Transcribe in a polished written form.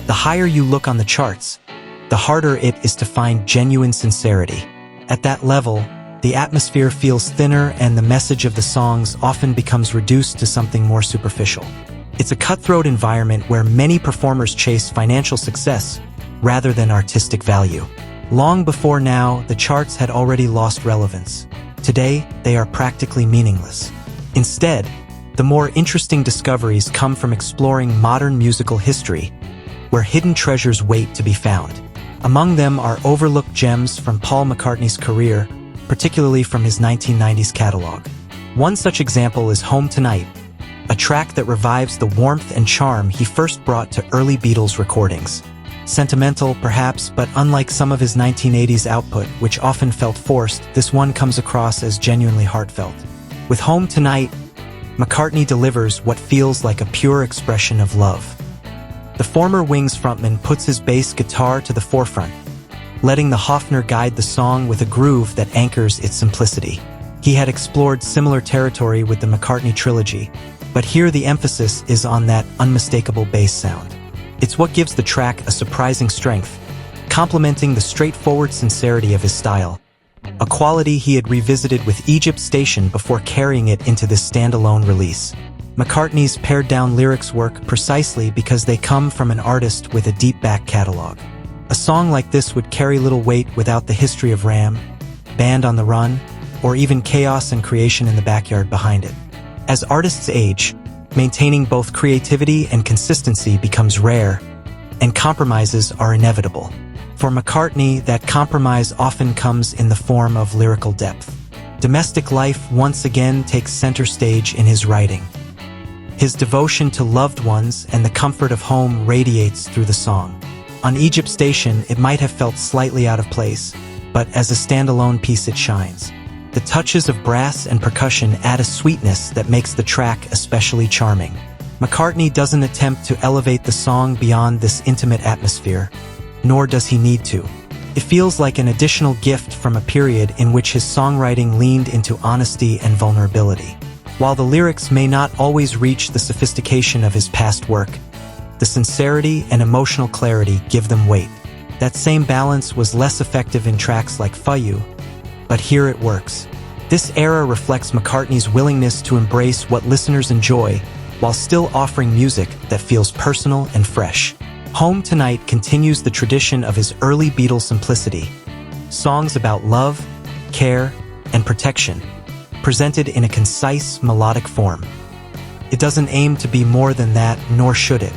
The higher you look on the charts, the harder it is to find genuine sincerity. At that level, the atmosphere feels thinner and the message of the songs often becomes reduced to something more superficial. It's a cutthroat environment where many performers chase financial success rather than artistic value. Long before now, the charts had already lost relevance. Today, they are practically meaningless. Instead, the more interesting discoveries come from exploring modern musical history, where hidden treasures wait to be found. Among them are overlooked gems from Paul McCartney's career, particularly from his 1990s catalogue. One such example is Home Tonight, a track that revives the warmth and charm he first brought to early Beatles recordings. Sentimental, perhaps, but unlike some of his 1980s output, which often felt forced, this one comes across as genuinely heartfelt. With Home Tonight, McCartney delivers what feels like a pure expression of love. The former Wings frontman puts his bass guitar to the forefront, letting the Hofner guide the song with a groove that anchors its simplicity. He had explored similar territory with the McCartney trilogy, but here the emphasis is on that unmistakable bass sound. It's what gives the track a surprising strength, complementing the straightforward sincerity of his style, a quality he had revisited with Egypt Station before carrying it into this standalone release. McCartney's pared-down lyrics work precisely because they come from an artist with a deep back catalog. A song like this would carry little weight without the history of Ram, Band on the Run, or even Chaos and Creation in the Backyard behind it. As artists age, maintaining both creativity and consistency becomes rare, and compromises are inevitable. For McCartney, that compromise often comes in the form of lyrical depth. Domestic life once again takes center stage in his writing. His devotion to loved ones and the comfort of home radiates through the song. On Egypt Station, it might have felt slightly out of place, but as a standalone piece it shines. The touches of brass and percussion add a sweetness that makes the track especially charming. McCartney doesn't attempt to elevate the song beyond this intimate atmosphere, nor does he need to. It feels like an additional gift from a period in which his songwriting leaned into honesty and vulnerability. While the lyrics may not always reach the sophistication of his past work, the sincerity and emotional clarity give them weight. That same balance was less effective in tracks like For You, but here it works. This era reflects McCartney's willingness to embrace what listeners enjoy while still offering music that feels personal and fresh. Home Tonight continues the tradition of his early Beatles simplicity. Songs about love, care, and protection, presented in a concise, melodic form. It doesn't aim to be more than that, nor should it.